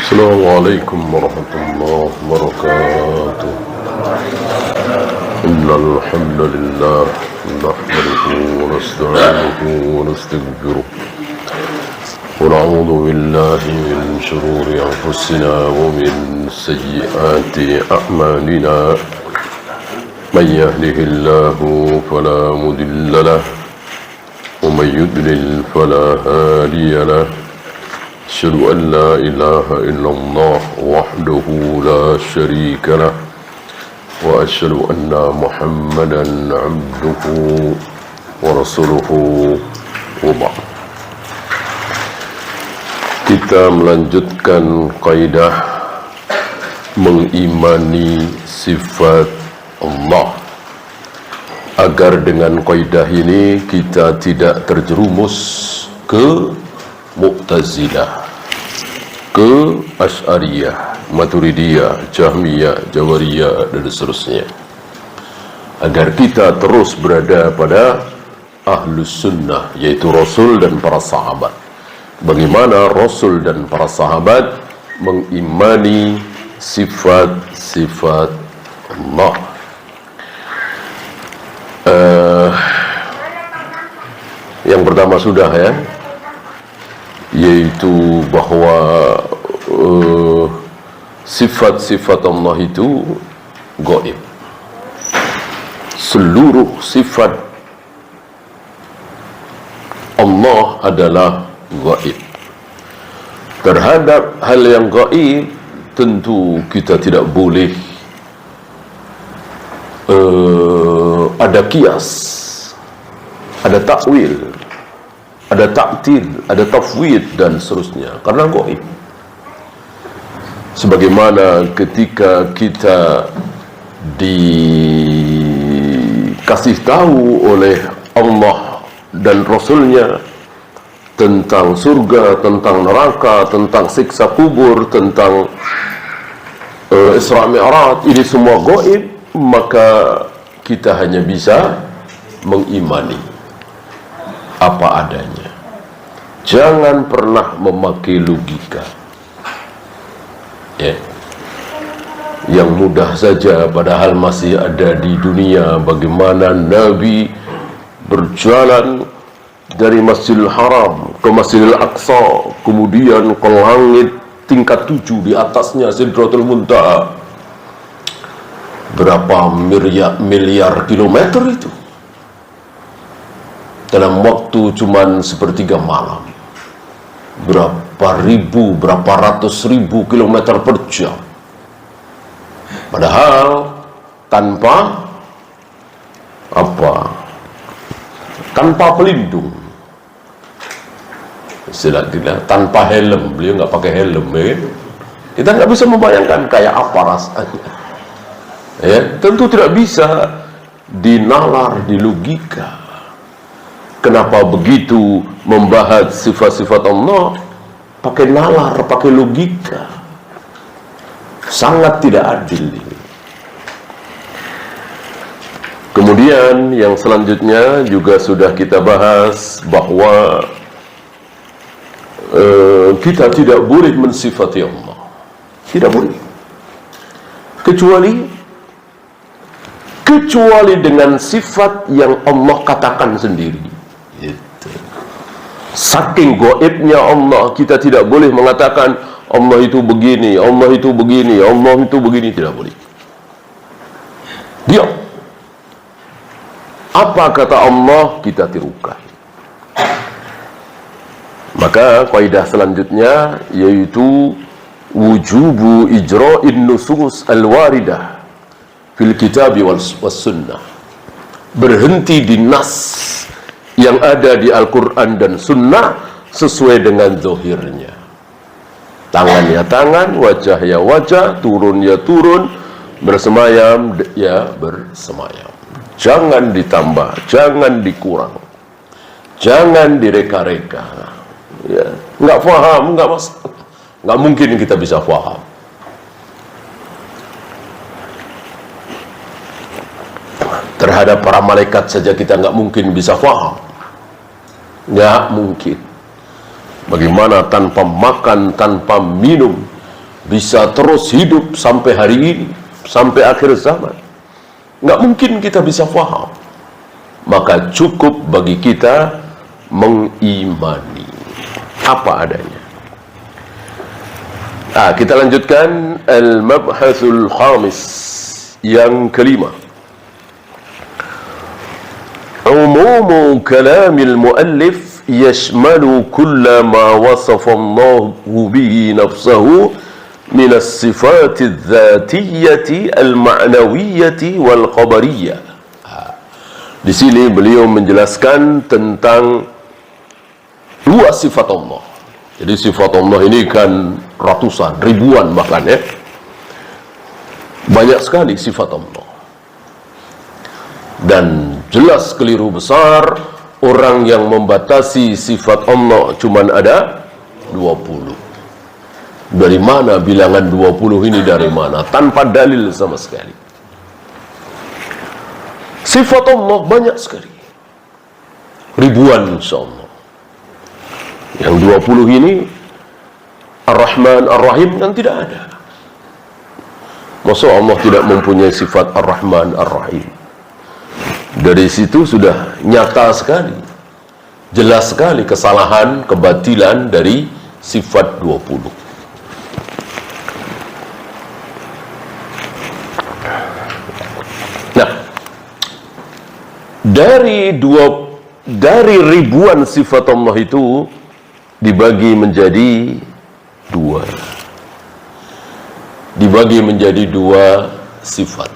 السلام عليكم ورحمة الله وبركاته. إن الحمد لله نحمده ونستعينه ونستغفره ونعوذ بالله من شرور أنفسنا ومن سيئات أعمالنا. من يهده الله فلا مضل له ومن يضلل فلا هادي له. أشهد أن لا إله إلا الله وحده لا شريك له وأشهد أن محمدا عبده ورسوله وبعد. Kita melanjutkan kaidah mengimani sifat Allah, agar dengan kaidah ini kita tidak terjerumus ke Mu'tazilah, ke Asy'ariyah, Maturidiyah, Jahmiyah, Jawariyah, dan seterusnya, agar kita terus berada pada Ahlus Sunnah, yaitu Rasul dan para sahabat. Bagaimana Rasul dan para sahabat mengimani sifat-sifat Allah. Yang pertama sudah ya, yaitu bahwa sifat-sifat Allah itu gaib. Seluruh sifat Allah adalah gaib. Terhadap hal yang gaib tentu kita tidak boleh ada kias, ada takwil, ada ta'til, ada tafwid, dan seterusnya, karena gaib. Sebagaimana ketika kita dikasih tahu oleh Allah dan Rasulnya tentang surga, tentang neraka, tentang siksa kubur, tentang Isra Mi'raj, ini semua gaib, maka kita hanya bisa mengimani apa adanya. Jangan pernah memakai logika, ya, yang mudah saja, padahal masih ada di dunia. Bagaimana Nabi berjalan dari Masjidil Haram ke Masjidil Aqsa, kemudian ke langit tingkat 7, di atasnya Sidratul Muntaha. Berapa miliar kilometer itu dalam waktu cuman sepertiga malam. Berapa ribu, berapa ratus ribu kilometer per jam. Padahal tanpa tanpa pelindung. Istilah tanpa helm. Beliau nggak pakai helm, ya. Kita nggak bisa membayangkan kayak apa rasanya. Ya, tentu tidak bisa dinalar di logika. Kenapa begitu membahas sifat-sifat Allah pakai nalar, pakai logika? Sangat tidak adil ini. Kemudian yang selanjutnya juga sudah kita bahas bahwa kita tidak boleh mensifati Allah. Tidak boleh. Kecuali dengan sifat yang Allah katakan sendiri. Itu. Saking gaibnya Allah, kita tidak boleh mengatakan Allah itu begini, Allah itu begini, Allah itu begini, tidak boleh. Diam. Apa kata Allah, kita tirukan. Maka kaidah selanjutnya yaitu wujubu ijra'in nusus al-waridah fil kitabi was sunnah. Berhenti di nas yang ada di Al-Quran dan Sunnah sesuai dengan zahirnya. Tangan ya tangan, wajah ya wajah, turun ya turun, bersemayam ya bersemayam. Jangan ditambah, jangan dikurang, jangan direka-reka. Ya, nggak faham, nggak mungkin kita bisa faham. Terhadap para malaikat saja kita nggak mungkin bisa faham. Nggak mungkin. Bagaimana tanpa makan, tanpa minum, bisa terus hidup sampai hari ini, sampai akhir zaman. Nggak mungkin kita bisa paham. Maka cukup bagi kita mengimani apa adanya. Kita lanjutkan al-mabhasul khamis, yang kelima. Umumu kalamil muallif yashmalu kulla ma wasafa Allahu bihi nafsahu min as-sifati adh-dhatiyyati al-ma'nawiyyati wal khabariyyah. Di sini beliau menjelaskan tentang dua sifat Allah. Jadi sifat Allah ini kan ratusan, ribuan bahkan ya. Banyak sekali sifat Allah. Dan jelas keliru besar orang yang membatasi sifat Allah cuman ada 20. Dari mana bilangan 20 ini, dari mana? Tanpa dalil sama sekali. Sifat Allah banyak sekali, ribuan insyaallah. Yang 20 ini Ar-Rahman Ar-Rahim kan tidak ada. Masa Allah tidak mempunyai sifat Ar-Rahman Ar-Rahim? Dari situ sudah nyata sekali, jelas sekali kesalahan, kebatilan dari sifat 20. Dari ribuan sifat Allah itu dibagi menjadi dua. Dibagi menjadi dua sifat,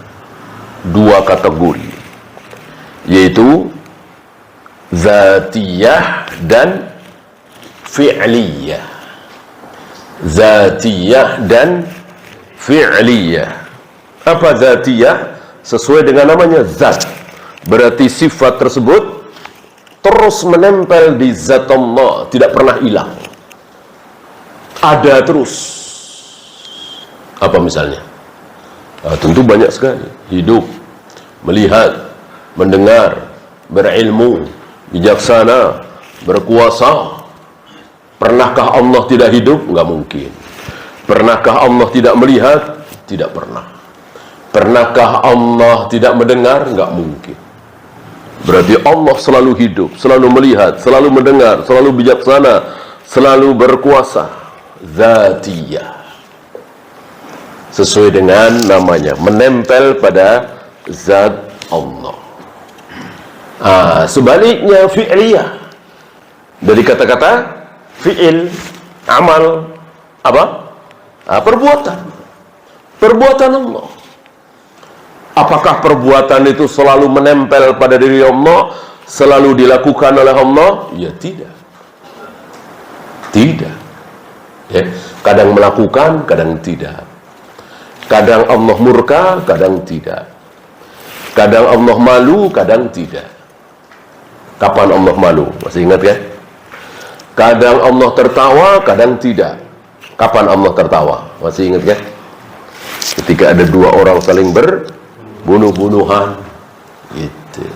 dua kategori, yaitu zatiyah dan fi'liyah. Zatiyah dan fi'liyah. Apa zatiyah? Sesuai dengan namanya, zat. Berarti sifat tersebut terus menempel di zat Allah, tidak pernah hilang. Ada terus. Apa misalnya? Tentu banyak sekali. Hidup, melihat, mendengar, berilmu, bijaksana, berkuasa. Pernahkah Allah tidak hidup? Enggak mungkin. Pernahkah Allah tidak melihat? Tidak pernah. Pernahkah Allah tidak mendengar? Enggak mungkin. Berarti Allah selalu hidup, selalu melihat, selalu mendengar, selalu bijaksana, selalu berkuasa. Zatiyah. Sesuai dengan namanya, menempel pada zat Allah. Sebaliknya fi'liyah. Dari kata-kata fi'il, amal, apa? Perbuatan. Perbuatan Allah. Apakah perbuatan itu selalu menempel pada diri Allah, selalu dilakukan oleh Allah? Ya tidak. Tidak. Ya, kadang melakukan, kadang tidak. Kadang Allah murka, kadang tidak. Kadang Allah malu, kadang tidak. Kapan Allah malu? Masih ingat ya? Kadang Allah tertawa, kadang tidak. Kapan Allah tertawa? Masih ingat ya? Ketika ada dua orang saling bunuh-bunuhan gitu.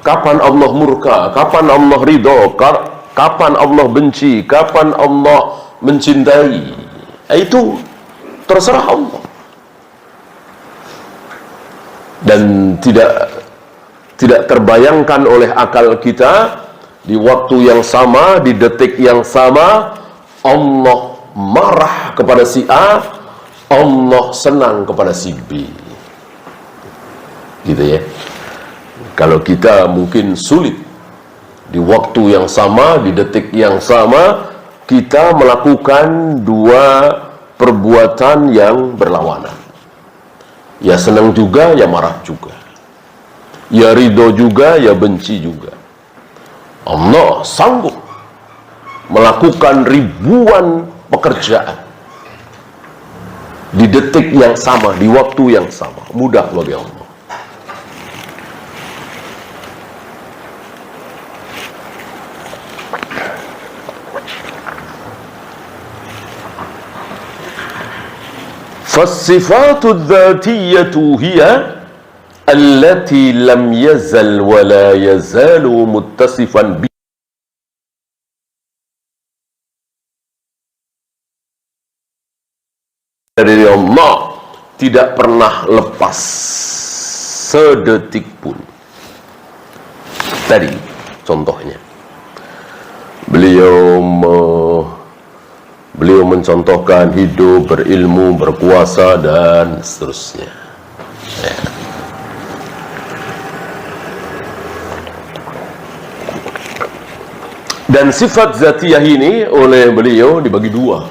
Kapan Allah murka, kapan Allah ridho, kapan Allah benci, kapan Allah mencintai, itu terserah Allah. Dan tidak terbayangkan oleh akal kita, di waktu yang sama, di detik yang sama, Allah marah kepada si A, Allah senang kepada si B. Gitu ya. Kalau kita mungkin sulit di waktu yang sama, di detik yang sama, kita melakukan dua perbuatan yang berlawanan. Ya senang juga, ya marah juga. Ya ridho juga, ya benci juga. Allah sanggup melakukan ribuan pekerjaan di detik yang sama, di waktu yang sama. Mudah bagi Allah. Fasifatu dzatiyatu hiya allati lam yazal wa la yazalu muttasifan bi dari Allah tidak pernah lepas sedetik pun. Tadi contohnya beliau mencontohkan hidup, berilmu, berkuasa, dan seterusnya. Ya. Dan sifat zatiyah ini oleh beliau dibagi dua,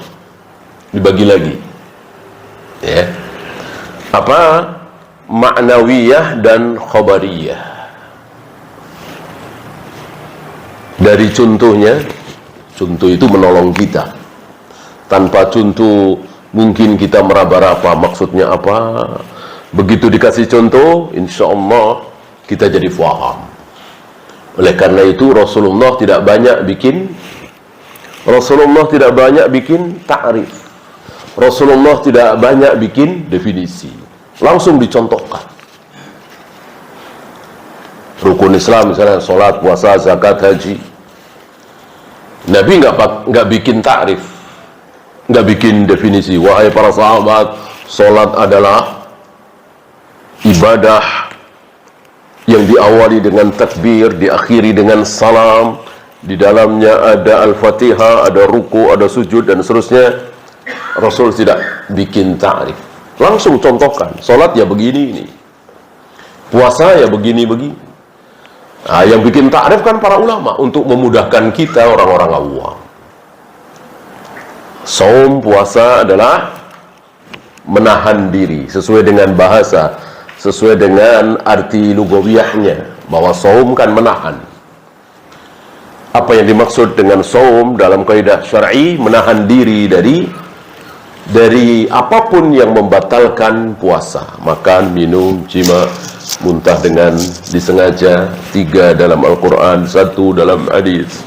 dibagi lagi. Ya. Apa? Ma'nawiyah dan khabariyah. Dari contohnya, contoh itu menolong kita. Tanpa contoh mungkin kita meraba-raba maksudnya apa. Begitu dikasih contoh, insya Allah kita jadi faham. Oleh karena itu Rasulullah tidak banyak bikin ta'rif. Rasulullah tidak banyak bikin definisi. Langsung dicontohkan. Rukun Islam misalnya salat, puasa, zakat, haji. Nabi nggak bikin ta'rif, nggak bikin definisi. Wahai para sahabat, salat adalah ibadah yang diawali dengan takbir, diakhiri dengan salam, di dalamnya ada Al-Fatihah, ada ruku, ada sujud, dan seterusnya. Rasul tidak bikin ta'rif, langsung contohkan. Salat ya begini ini, puasa ya begini-begini. Nah, yang bikin ta'rif kan para ulama untuk memudahkan kita orang-orang awam. Saum, puasa adalah menahan diri sesuai dengan bahasa, sesuai dengan arti lugawiyahnya, bahwa saum kan menahan. Apa yang dimaksud dengan saum dalam kaidah syar'i? Menahan diri dari apapun yang membatalkan puasa, makan, minum, jima, muntah dengan disengaja. 3 dalam Al-Quran, 1 dalam hadis.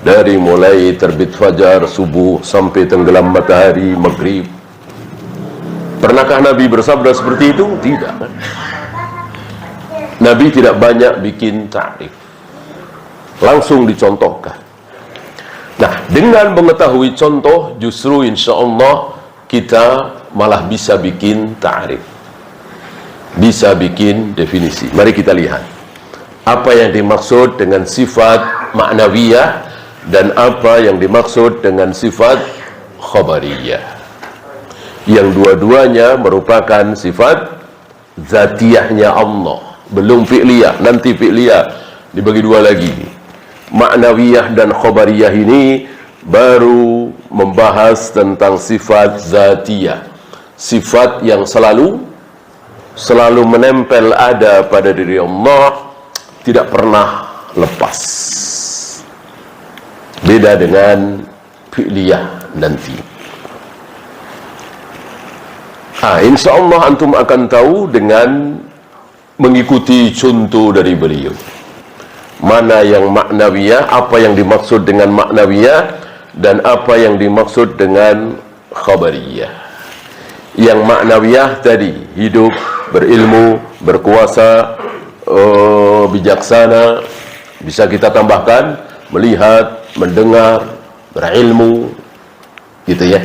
Dari mulai terbit fajar, subuh, sampai tenggelam matahari, maghrib. Pernahkah Nabi bersabda seperti itu? Tidak. Nabi tidak banyak bikin ta'rif, langsung dicontohkan. Nah, dengan mengetahui contoh, justru insya Allah kita malah bisa bikin ta'rif, bisa bikin definisi. Mari kita lihat apa yang dimaksud dengan sifat ma'nawiyah dan apa yang dimaksud dengan sifat khabariyah, yang dua-duanya merupakan sifat zatiyahnya Allah, belum fi'liyah. Nanti fi'liyah dibagi dua lagi. Ma'nawiyah dan khabariyah ini baru membahas tentang sifat zatiyah, sifat yang selalu menempel ada pada diri Allah, tidak pernah lepas. Beda dengan fi'liyah nanti. Insya Allah antum akan tahu dengan mengikuti contoh dari beliau. Mana yang maknawiyah, apa yang dimaksud dengan maknawiyah, dan apa yang dimaksud dengan khabariyah. Yang maknawiyah tadi, hidup, berilmu, berkuasa, bijaksana. Bisa kita tambahkan melihat, mendengar, berilmu, gitu ya.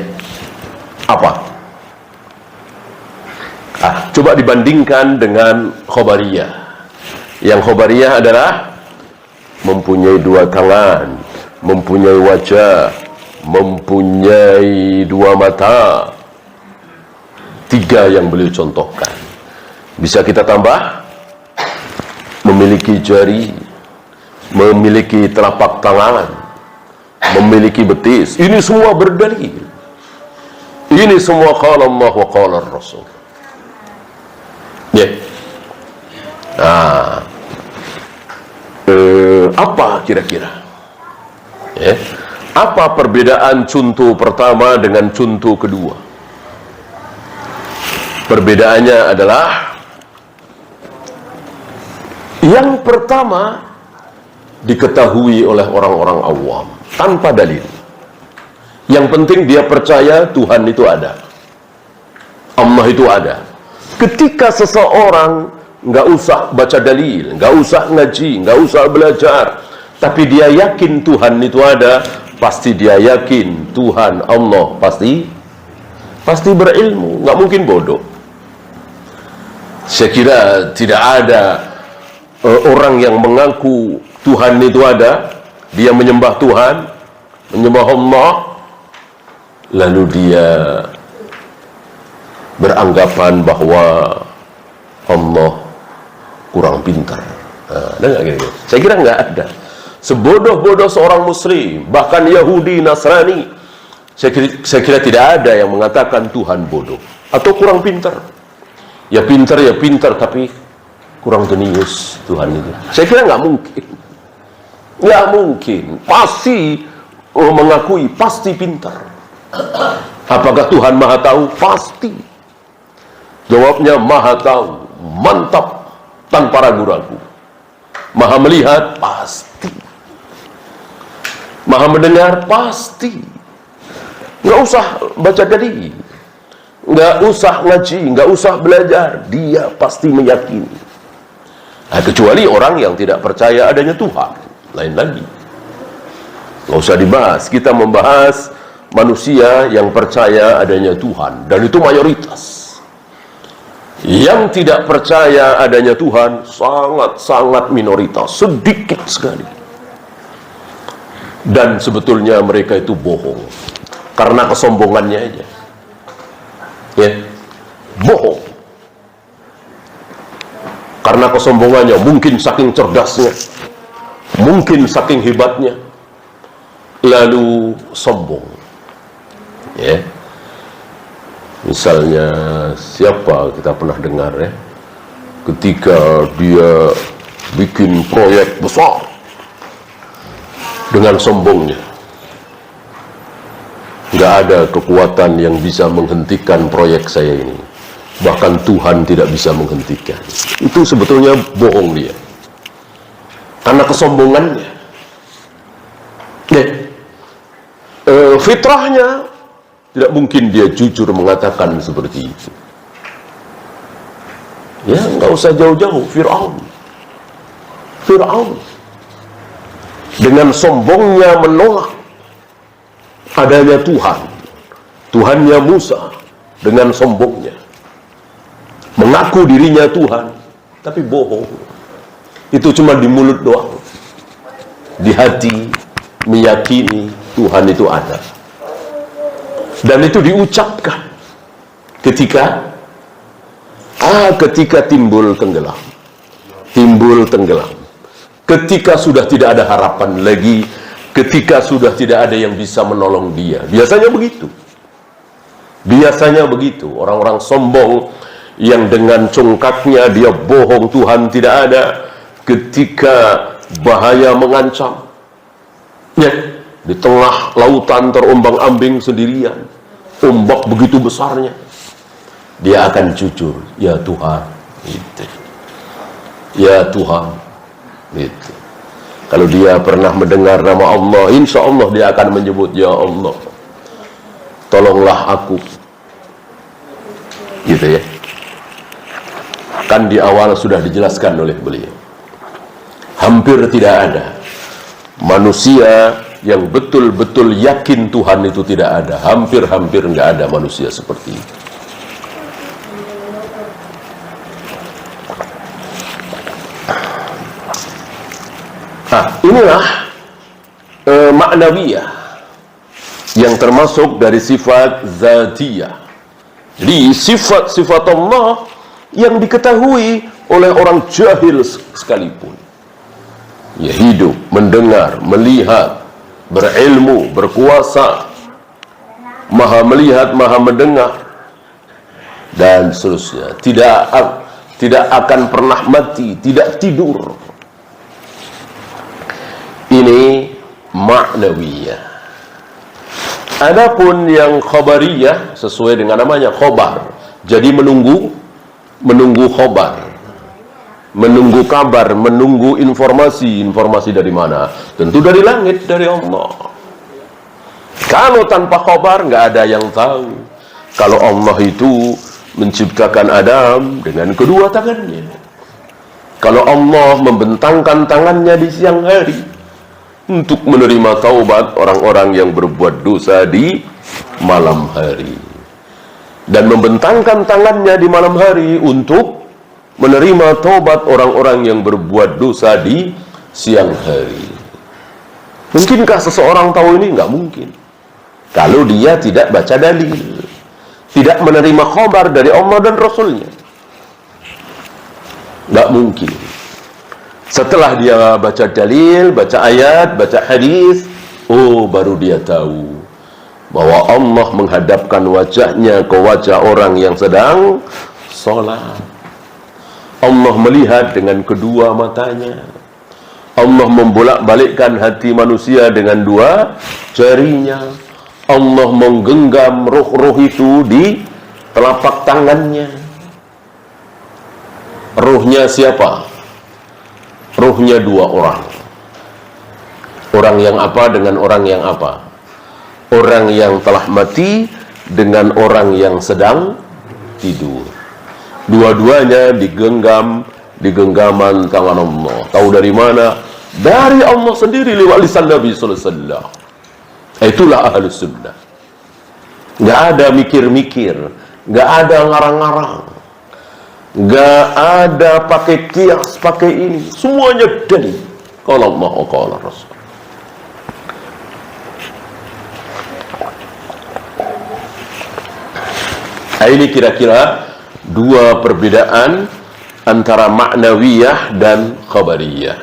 Apa? Coba dibandingkan dengan khabariyah. Yang khabariyah adalah mempunyai 2 tangan, mempunyai wajah, mempunyai 2 mata. 3 yang beliau contohkan. Bisa kita tambah, memiliki jari, memiliki telapak tangan, memiliki betis. Ini semua berdalil. Ini semua qala Allah wa qala Rasul. Ya. Apa kira-kira? Ya. Apa perbedaan contoh pertama dengan contoh kedua? Perbedaannya adalah yang pertama diketahui oleh orang-orang awam tanpa dalil. Yang penting dia percaya Tuhan itu ada, Allah itu ada. Ketika seseorang nggak usah baca dalil, nggak usah ngaji, nggak usah belajar, tapi dia yakin Tuhan itu ada, pasti dia yakin Tuhan Allah pasti pasti berilmu, nggak mungkin bodoh. Saya kira tidak ada orang yang mengaku Tuhan itu ada, dia menyembah Tuhan, menyembah Allah, lalu dia beranggapan bahwa Allah kurang pintar. Saya kira nggak ada. Sebodoh-bodoh seorang muslim, bahkan Yahudi, Nasrani, saya kira tidak ada yang mengatakan Tuhan bodoh atau kurang pintar. Ya pintar, tapi kurang jenius Tuhan itu. Saya kira nggak mungkin. Nggak mungkin. Pasti mengakui, pasti pintar. Apakah Tuhan Maha Tahu? Pasti. Jawabnya Maha Tahu, mantap, tanpa ragu-ragu. Maha melihat? Pasti. Maha mendengar? Pasti. Nggak usah baca dalil, nggak usah ngaji, nggak usah belajar, dia pasti meyakini. Nah, kecuali orang yang tidak percaya adanya Tuhan, lain lagi. Nggak usah dibahas. Kita membahas manusia yang percaya adanya Tuhan, dan itu mayoritas. Yang tidak percaya adanya Tuhan sangat-sangat minoritas, sedikit sekali. Dan sebetulnya mereka itu bohong karena kesombongannya aja. Ya, bohong karena kesombongannya, mungkin saking cerdasnya, mungkin saking hebatnya, lalu sombong. Ya, misalnya siapa kita pernah dengar ya, ketika dia bikin proyek besar dengan sombongnya, nggak ada kekuatan yang bisa menghentikan proyek saya ini, bahkan Tuhan tidak bisa menghentikan. Itu sebetulnya bohong dia karena kesombongannya. Fitrahnya tidak mungkin dia jujur mengatakan seperti itu. Ya, nggak usah jauh-jauh. Fir'aun dengan sombongnya menolak adanya Tuhan. Tuhannya Musa dengan sombongnya mengaku dirinya Tuhan, tapi bohong. Itu cuma di mulut doang. Di hati meyakini Tuhan itu ada. Dan itu diucapkan ketika timbul tenggelam. Ketika sudah tidak ada harapan lagi, ketika sudah tidak ada yang bisa menolong dia. Biasanya begitu. Orang-orang sombong yang dengan congkaknya dia bohong Tuhan tidak ada ketika bahaya mengancam. Ya, di tengah lautan terombang-ambing sendirian, ombak begitu besarnya, dia akan jujur, ya Tuhan, gitu. Ya Tuhan, gitu. Kalau dia pernah mendengar nama Allah, insya Allah dia akan menyebut, ya Allah, tolonglah aku, gitu ya. Kan di awal sudah dijelaskan oleh beliau, hampir tidak ada manusia yang betul-betul yakin Tuhan itu tidak ada. Hampir nggak ada manusia seperti itu. Nah, inilah ma'nawiyah yang termasuk dari sifat zatiyah. Jadi sifat-sifat Allah yang diketahui oleh orang jahil sekalipun. Ya, hidup, mendengar, melihat, berilmu, berkuasa, maha melihat, maha mendengar, dan seterusnya. Tidak akan pernah mati, tidak tidur. Ini ma'nawiyah. Adapun yang khabariyah, sesuai dengan namanya, khobar. Jadi menunggu khobar, menunggu kabar, menunggu informasi dari mana? Tentu dari langit, dari Allah. Kalau tanpa kabar nggak ada yang tahu. Kalau Allah itu menciptakan Adam dengan kedua tangannya. Kalau Allah membentangkan tangannya di siang hari untuk menerima taubat orang-orang yang berbuat dosa di malam hari. dan membentangkan tangannya di malam hari untuk menerima taubat orang-orang yang berbuat dosa di siang hari. Mungkinkah seseorang tahu ini? Nggak mungkin. Kalau dia tidak baca dalil, tidak menerima khabar dari Allah dan Rasulnya, nggak mungkin. Setelah dia baca dalil, baca ayat, baca hadis, baru dia tahu bahwa Allah menghadapkan wajahnya ke wajah orang yang sedang sholat. Allah melihat dengan kedua matanya. Allah membolak-balikkan hati manusia dengan dua jarinya. Allah menggenggam roh-roh itu di telapak tangannya. Rohnya siapa? Rohnya dua orang. Orang yang apa dengan orang yang apa? Orang yang telah mati dengan orang yang sedang tidur. Dua-duanya digenggam di genggaman tangan Allah. Tahu dari mana? Dari Allah sendiri lewat lisan Nabi sallallahu alaihi wasallam. Itulah ahlus sunnah. Nggak ada mikir-mikir, nggak ada ngarang-ngarang, nggak ada pakai kias, pakai ini. Semuanya dalil. Qala Allah, qala Rasul. Ini kira-kira dua perbedaan antara ma'nawiyah dan khabariyah.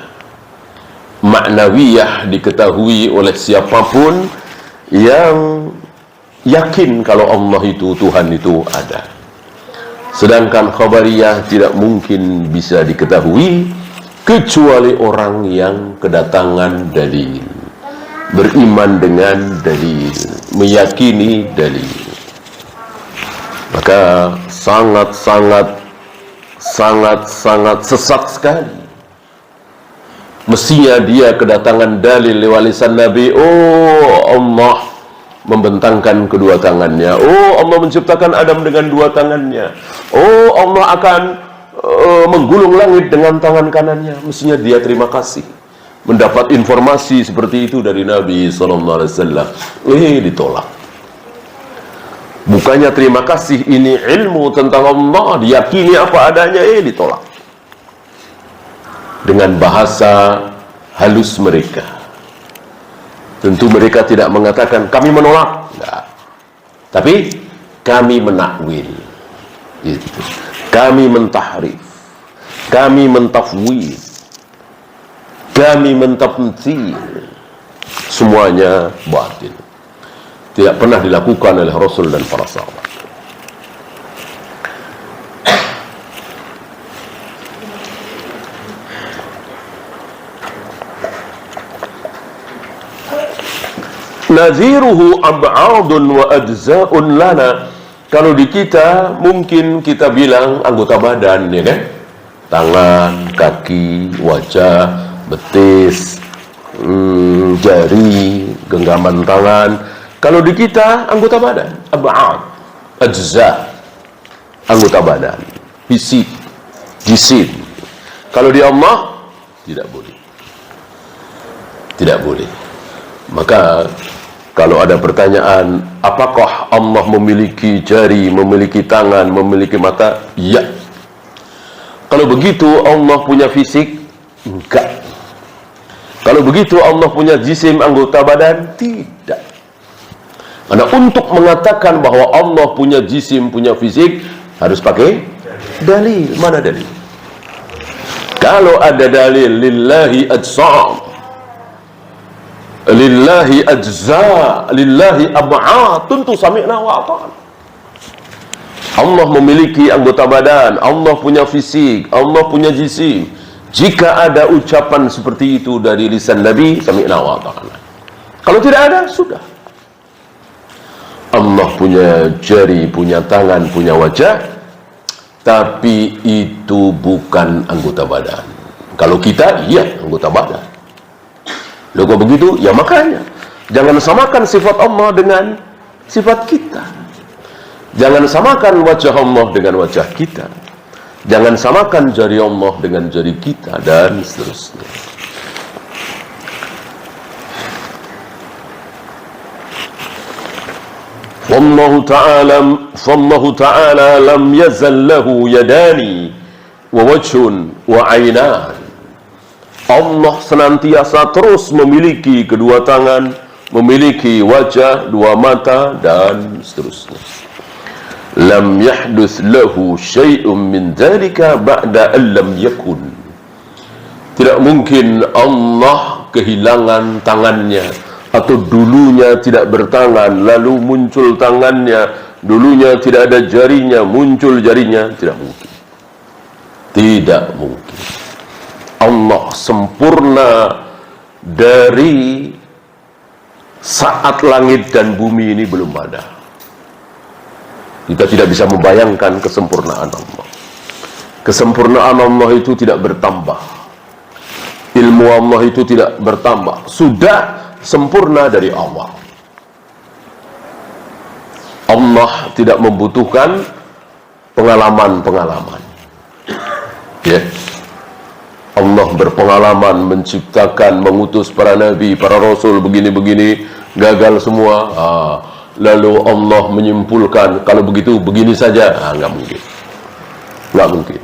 Ma'nawiyah diketahui oleh siapapun yang yakin kalau Allah itu, Tuhan itu ada. Sedangkan khabariyah tidak mungkin bisa diketahui kecuali orang yang kedatangan dalil, beriman dengan dalil, meyakini dalil. Maka sangat sesat sekali. Mestinya dia kedatangan dalil lewat lisan Nabi. Allah membentangkan kedua tangannya. Allah menciptakan Adam dengan dua tangannya. Allah akan menggulung langit dengan tangan kanannya. Mestinya dia terima kasih mendapat informasi seperti itu dari Nabi SAW. Ditolak. Bukannya terima kasih, ini ilmu tentang Allah, diyakini apa adanya, ditolak. Dengan bahasa halus mereka. Tentu mereka tidak mengatakan kami menolak, enggak. Tapi kami menakwil. Gitu. Kami mentahrif. Kami mentafwid. Kami mentamtsil. Semuanya batil. Tidak pernah dilakukan oleh Rasul dan para sahabat. Naziruhu ab'adun wa ajza'un lana. Kalau di kita mungkin kita bilang anggota badan, ya kan? Tangan, kaki, wajah, betis, jari, genggaman tangan. Kalau di kita anggota badan, ab'ad, ajza, anggota badan, fisik, jisim. Kalau di Allah tidak boleh. Tidak boleh. Maka kalau ada pertanyaan, apakah Allah memiliki jari, memiliki tangan, memiliki mata? Ya. Kalau begitu Allah punya fisik? Enggak. Kalau begitu Allah punya jisim, anggota badan? Tidak. Karena untuk mengatakan bahwa Allah punya jisim, punya fisik, harus pakai dalil. Mana dalil? Kalau ada dalil, lillahi ajsam, lillahi ajza, lillahi ab'ad, tentu sami'na wa ata'na. Allah memiliki anggota badan, Allah punya fisik, Allah punya jisim. Jika ada ucapan seperti itu dari lisan Nabi, sami'na wa ata'na. Kalau tidak ada, sudah. Allah punya jari, punya tangan, punya wajah, tapi itu bukan anggota badan. Kalau kita, iya, anggota badan. Loh, kok begitu? Ya makanya jangan samakan sifat Allah dengan sifat kita. Jangan samakan wajah Allah dengan wajah kita. Jangan samakan jari Allah dengan jari kita, dan seterusnya. Fallahu ta'ala lam yazal lahu yadani wa wajhun wa ainan. Allah senantiasa terus memiliki kedua tangan, memiliki wajah, dua mata, dan seterusnya. Lam yahduth lahu syai'un min dzalika ba'da an lam yakun. Tidak mungkin Allah kehilangan tangannya, atau dulunya tidak bertangan lalu muncul tangannya, dulunya tidak ada jarinya muncul jarinya. Tidak mungkin. Tidak mungkin. Allah sempurna dari saat langit dan bumi ini belum ada. Kita tidak bisa membayangkan kesempurnaan Allah. Kesempurnaan Allah itu tidak bertambah. Ilmu Allah itu tidak bertambah. Sudah sempurna dari awal. Allah tidak membutuhkan pengalaman-pengalaman. Ya. Allah berpengalaman menciptakan, mengutus para nabi, para rasul, begini-begini, gagal semua. Lalu Allah menyimpulkan, kalau begitu begini saja. Nggak mungkin. Nggak mungkin.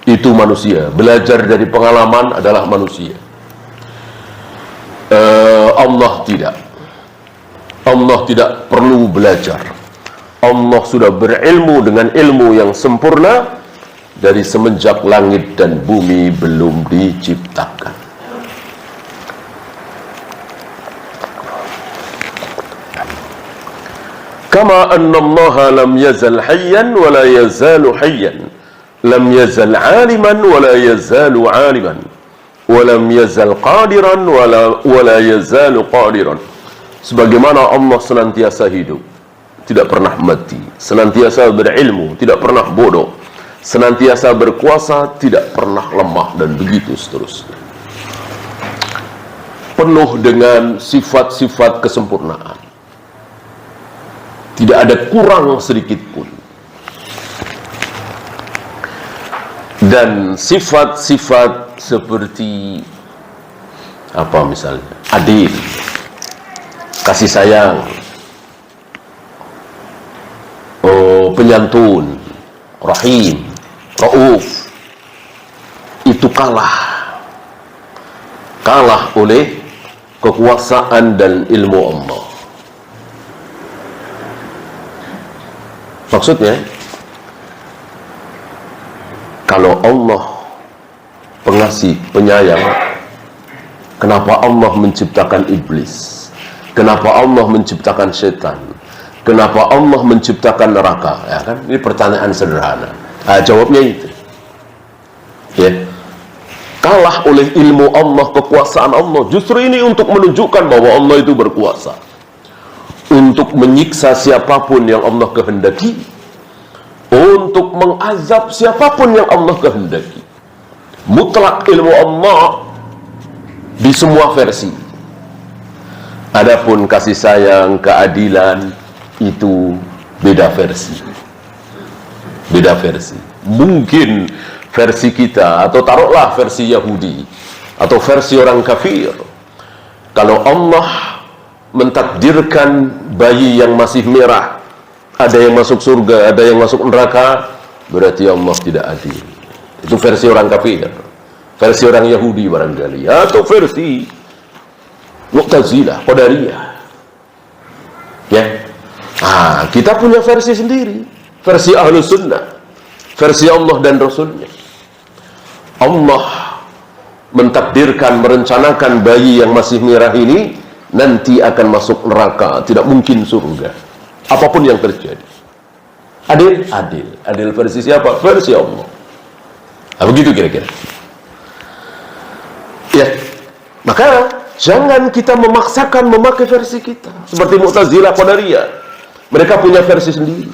Itu manusia. Belajar dari pengalaman adalah manusia. Allah tidak. Allah tidak perlu belajar. Allah sudah berilmu dengan ilmu yang sempurna dari semenjak langit dan bumi belum diciptakan. Kama anna Allah lam yazal hayyan wa la yazalu hayyan, lam yazal aliman wa la yazalu aliman, wa lam yazal qadiran wa la yazalu qadiran. Sebagaimana Allah senantiasa hidup, tidak pernah mati, senantiasa berilmu, tidak pernah bodoh, senantiasa berkuasa, tidak pernah lemah, dan begitu seterusnya. Penuh dengan sifat-sifat kesempurnaan. Tidak ada kurang sedikit pun. Dan sifat-sifat seperti apa misalnya? Adil, kasih sayang, penyantun, rahim, rauf, itu kalah oleh kekuasaan dan ilmu Allah. Maksudnya, kalau Allah pengasih, penyayang, kenapa Allah menciptakan iblis? Kenapa Allah menciptakan setan? Kenapa Allah menciptakan neraka? Ya kan? Ini pertanyaan sederhana. Jawabnya itu. Ya. Kalah oleh ilmu Allah, kekuasaan Allah. Justru ini untuk menunjukkan bahwa Allah itu berkuasa. Untuk menyiksa siapapun yang Allah kehendaki, untuk mengazab siapapun yang Allah kehendaki. Mutlak ilmu Allah di semua versi. Adapun kasih sayang, keadilan, itu beda versi. Beda versi. Mungkin versi kita, atau taruhlah versi Yahudi, atau versi orang kafir, kalau Allah mentakdirkan bayi yang masih merah, ada yang masuk surga, ada yang masuk neraka, berarti Allah tidak adil. Itu versi orang kafir, versi orang Yahudi barangkali, atau versi Mu'tazilah, Qadariyah. Ya, kita punya versi sendiri, versi Ahlus Sunnah, versi Allah dan Rasulnya. Allah mentakdirkan, merencanakan bayi yang masih merah ini nanti akan masuk neraka, tidak mungkin surga. Apapun yang terjadi. Adil? Adil. Adil versi siapa? Versi Allah. Begitu kira-kira. Ya. Maka jangan kita memaksakan memakai versi kita. Seperti Mu'tazilah, Qadariyah. Mereka punya versi sendiri.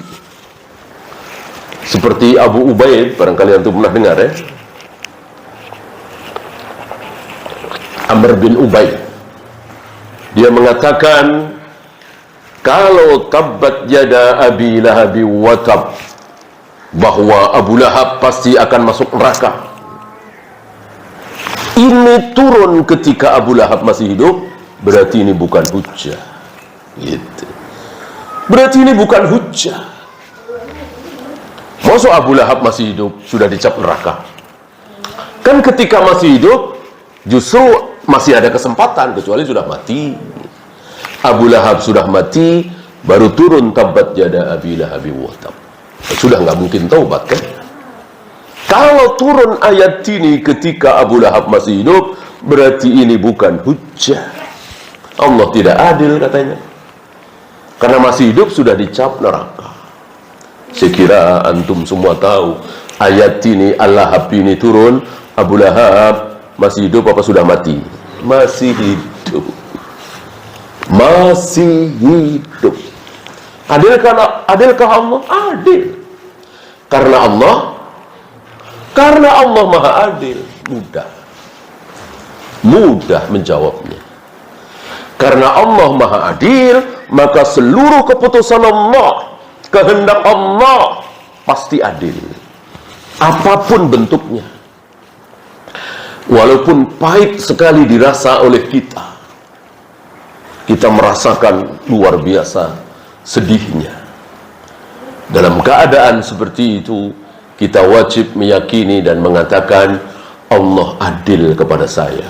Seperti Abu Ubaid, barangkali antum pernah dengar ya. Amr bin Ubaid. Dia mengatakan, kalau tabbat yada Abi Lahab wa tab, bahwa Abu Lahab pasti akan masuk neraka. Ini turun ketika Abu Lahab masih hidup, berarti ini bukan hujjah. Gitu. Berarti ini bukan hujjah. Maksud Abu Lahab masih hidup sudah dicap neraka? Kan ketika masih hidup justru masih ada kesempatan, kecuali sudah mati. Abu Lahab sudah mati, baru turun tabbat yada Abi Lahabi wa tab. Sudah nggak mungkin taubat kan? Kalau turun ayat ini ketika Abu Lahab masih hidup, berarti ini bukan hujjah. Allah tidak adil katanya. Karena masih hidup sudah dicap neraka. Saya kira antum semua tahu ayat ini, Al-Lahab ini turun, Abu Lahab masih hidup apa sudah mati? Masih hidup. Masih hidup. Adilkah Allah? Adil. Karena Allah Maha Adil. Mudah menjawabnya. Karena Allah Maha Adil, maka seluruh keputusan Allah, kehendak Allah pasti adil. Apapun bentuknya. Walaupun pahit sekali dirasa oleh kita, kita merasakan luar biasa sedihnya. Dalam keadaan seperti itu, kita wajib meyakini dan mengatakan Allah adil kepada saya.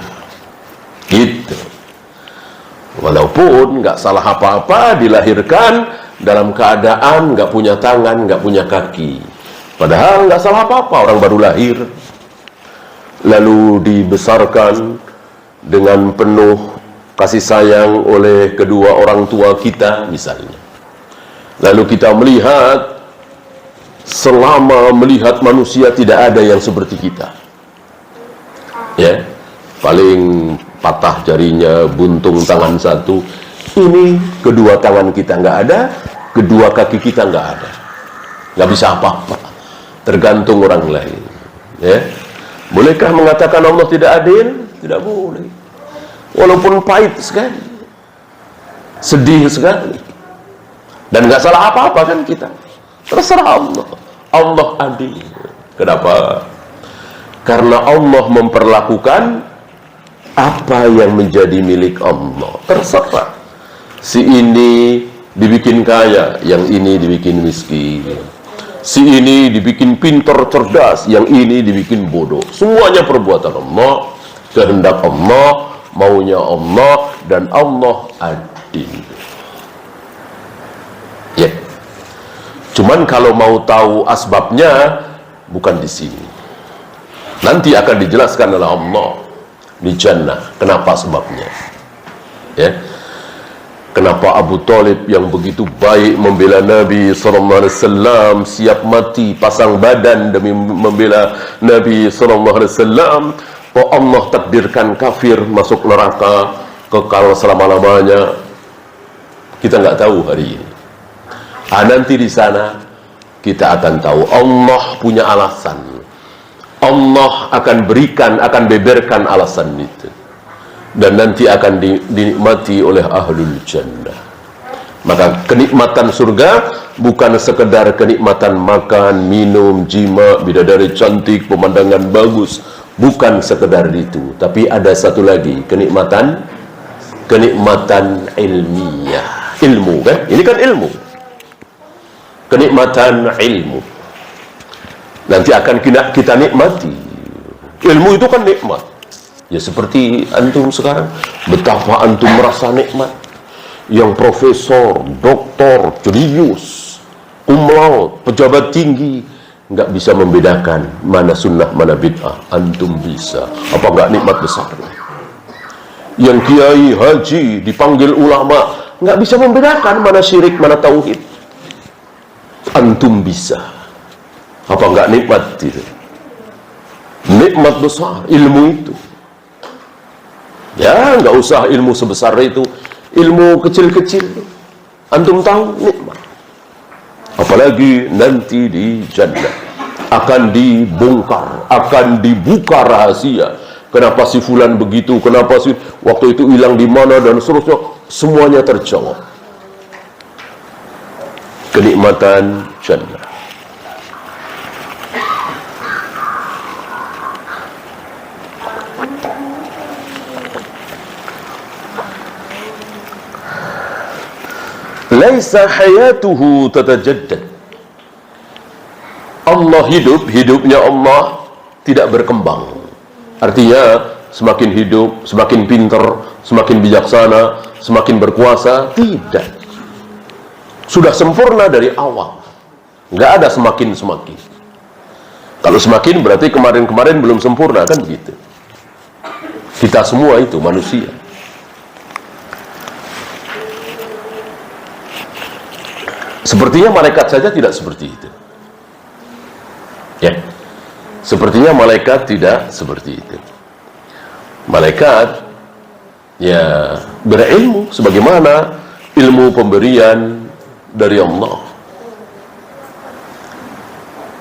Gitu. Walaupun nggak salah apa-apa, dilahirkan dalam keadaan nggak punya tangan, nggak punya kaki. Padahal nggak salah apa-apa, orang baru lahir. Lalu dibesarkan dengan penuh kasih sayang oleh kedua orang tua kita misalnya. Lalu kita melihat, selama melihat manusia tidak ada yang seperti kita. Ya, paling patah jarinya, buntung tangan satu. Ini kedua tangan kita nggak ada, kedua kaki kita nggak ada. Nggak bisa apa-apa. Tergantung orang lain. Ya, bolehkah mengatakan Allah tidak adil? Tidak boleh. Walaupun pahit sekali, sedih sekali, dan nggak salah apa-apa kan kita. Terserah Allah. Allah adil. Kenapa? Karena Allah memperlakukan apa yang menjadi milik Allah. Terserah. Si ini dibikin kaya, yang ini dibikin miskin. Si ini dibikin pintar cerdas, yang ini dibikin bodoh. Semuanya perbuatan Allah, kehendak Allah, maunya Allah, dan Allah adil. Ya. Cuman kalau mau tahu asbabnya, bukan di sini. Nanti akan dijelaskan oleh Allah di jannah. Kenapa sebabnya? Ya. Kenapa Abu Thalib yang begitu baik membela Nabi SAW, siap mati pasang badan demi membela Nabi SAW, kok Allah takdirkan kafir masuk neraka kekal selama-lamanya? Kita nggak tahu hari ini. Nanti di sana kita akan tahu. Allah punya alasan. Allah akan berikan, akan beberkan alasan itu. Dan nanti akan dinikmati oleh ahlul jannah. Maka kenikmatan surga bukan sekedar kenikmatan makan, minum, jima, bidadari cantik, pemandangan bagus. Bukan sekedar itu. Tapi ada satu lagi, kenikmatan ilmiah. Ilmu kan? Ini kan ilmu. Kenikmatan ilmu. Nanti akan kita nikmati. Ilmu itu kan nikmat. Ya seperti antum sekarang, betapa antum merasa nikmat. Yang profesor, doktor, jenius, cum laude, pejabat tinggi, nggak bisa membedakan mana sunnah, mana bid'ah. Antum bisa. Apa nggak nikmat besar? Yang kiai, haji, dipanggil ulama, nggak bisa membedakan mana syirik, mana tauhid. Antum bisa. Apa nggak nikmat itu? Nikmat besar, ilmu itu. Ya, nggak usah ilmu sebesar itu, ilmu kecil-kecil, antum tahu nikmat. Apalagi nanti di jannah akan dibongkar, akan dibuka rahasia. Kenapa si fulan begitu? Kenapa si waktu itu hilang di mana dan seterusnya? Semuanya terjawab. Kenikmatan jannah. laisa hayatuhu tatajaddad. Allah hidup, hidupnya Allah tidak berkembang. Artinya semakin hidup, semakin pinter, semakin bijaksana, semakin berkuasa, tidak. Sudah sempurna dari awal. Nggak ada semakin-semakin. Kalau semakin berarti kemarin-kemarin belum sempurna, kan begitu. Kita semua itu manusia. Sepertinya malaikat saja tidak seperti itu. Ya. Sepertinya malaikat tidak seperti itu. Malaikat ya berilmu sebagaimana ilmu pemberian dari Allah.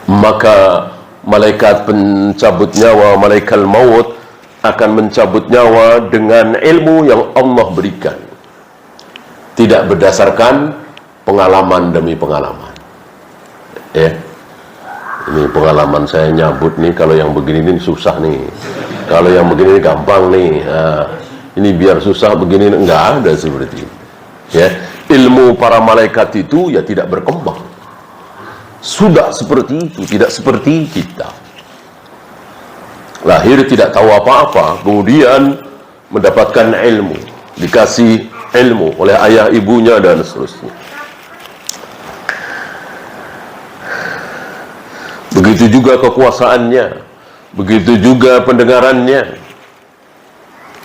Maka malaikat pencabut nyawa, malaikat maut akan mencabut nyawa dengan ilmu yang Allah berikan. Tidak berdasarkan pengalaman demi pengalaman. Ya. Ini pengalaman saya nyabut nih, kalau yang begini ini susah nih. Kalau yang begini ini gampang nih. Nah, ini biar susah begini, enggak ada seperti ini. Ya, ilmu para malaikat itu ya tidak berkembang. Sudah seperti itu, tidak seperti kita. Lahir tidak tahu apa-apa, kemudian mendapatkan ilmu, dikasih ilmu oleh ayah ibunya dan seterusnya. Begitu juga kekuasaannya, begitu juga pendengarannya.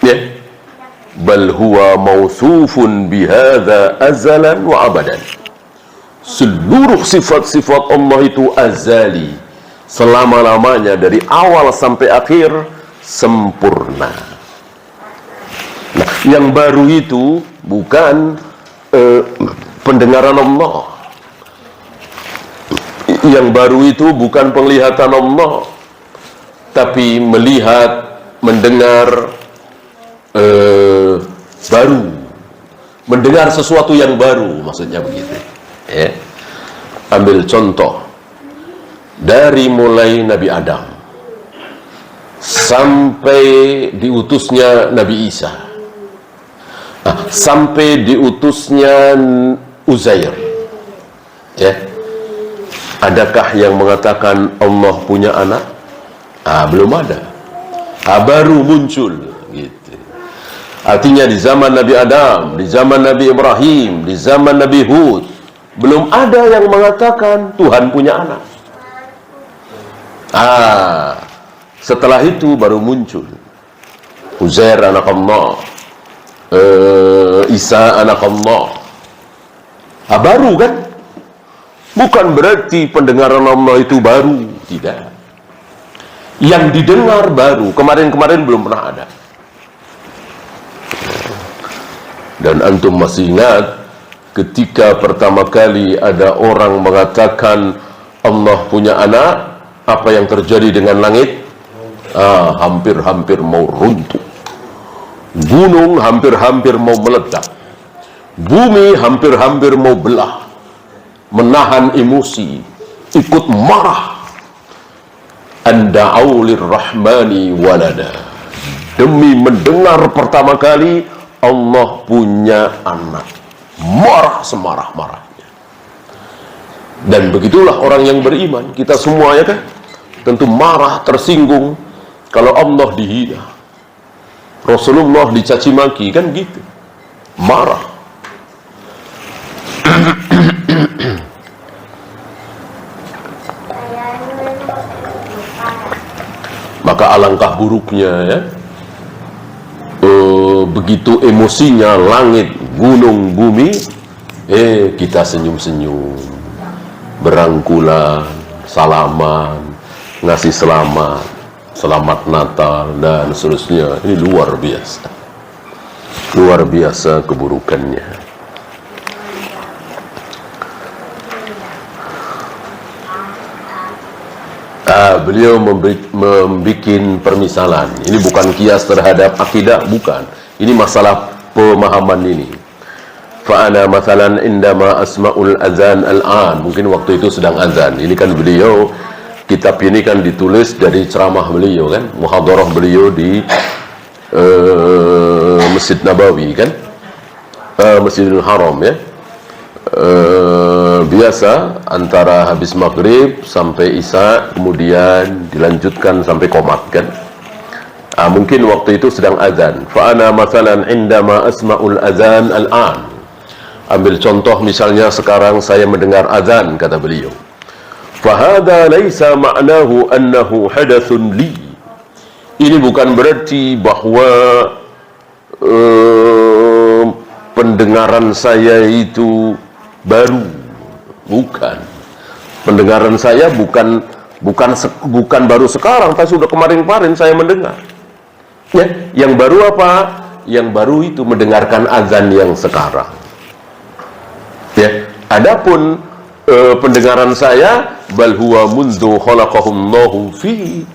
Ya. Bal huwa mautsufun bihadza azalan wa abadan. Seluruh sifat-sifat Allah itu azali, selama-lamanya, dari awal sampai akhir sempurna. Nah, yang baru itu bukan pendengaran Allah. Yang baru itu bukan penglihatan Allah, tapi melihat, mendengar baru, mendengar sesuatu yang baru, maksudnya begitu. Ya. Ambil contoh dari mulai Nabi Adam sampai diutusnya Nabi Isa, sampai diutusnya Uzair. Ya. Adakah yang mengatakan Allah punya anak? Belum ada. Baru muncul gitu. Artinya di zaman Nabi Adam, di zaman Nabi Ibrahim, di zaman Nabi Hud, belum ada yang mengatakan Tuhan punya anak. Setelah itu baru muncul Uzair anak Allah, Isa anak Allah. Baru kan? Bukan berarti pendengaran Allah itu baru, tidak. Yang didengar baru, kemarin-kemarin belum pernah ada. Dan antum masih ingat ketika pertama kali ada orang mengatakan Allah punya anak, apa yang terjadi dengan langit? Hampir-hampir mau runtuh. Gunung hampir-hampir mau meledak. Bumi hampir-hampir mau belah. Menahan emosi, ikut marah. Anda'au lirrahmani walada. Demi mendengar pertama kali Allah punya anak, marah semarah-marahnya. Dan begitulah orang yang beriman, kita semua ya kan, tentu marah, tersinggung kalau Allah dihina, Rasulullah dicaci maki, kan gitu, marah. Maka alangkah buruknya ya, begitu emosinya langit, gunung, bumi, kita senyum-senyum, berangkulan, salaman, ngasih selamat, selamat Natal dan seterusnya. Ini luar biasa keburukannya. Beliau membuat permisalan. Ini bukan kias terhadap akidah, bukan. Ini masalah pemahaman ini. Fa'ana mathalan indama asma'ul azan al-an. Mungkin waktu itu sedang azan. Ini kan beliau, kitab ini kan ditulis dari ceramah beliau kan, muhadarah beliau di Masjid Nabawi kan, Masjidil Haram ya. biasa antara habis maghrib sampai isya, kemudian dilanjutkan sampai qomat kan. Mungkin waktu itu sedang azan. Fa ana masalan indama asma'ul azan al-an. Ambil contoh misalnya sekarang saya mendengar azan, kata beliau. Fa hadza laisa ma'nahu annahu hadathun li. Ini bukan berarti bahwa pendengaran saya itu baru, bukan. Pendengaran saya bukan baru sekarang, tapi sudah kemarin-kemarin saya mendengar. Ya, yang baru apa? Yang baru itu mendengarkan azan yang sekarang. Ya, adapun pendengaran saya bal huwa mundu khalaqahullahu fi.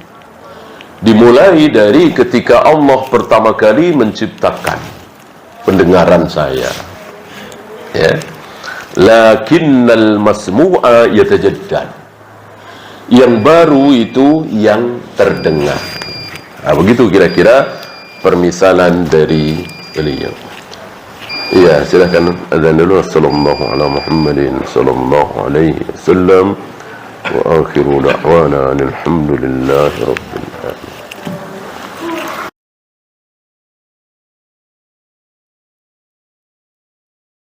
Dimulai dari ketika Allah pertama kali menciptakan pendengaran saya. Ya. Lakinnal masmu'a yatajaddad. Yang baru itu yang terdengar. Begitu kira-kira permisalan dari beliau. Iya, silakan azan dulu. Sallallahu ala Muhammadin sallallahu alaihi wasallam wa akhiru da'wana alhamdulillahi rabbil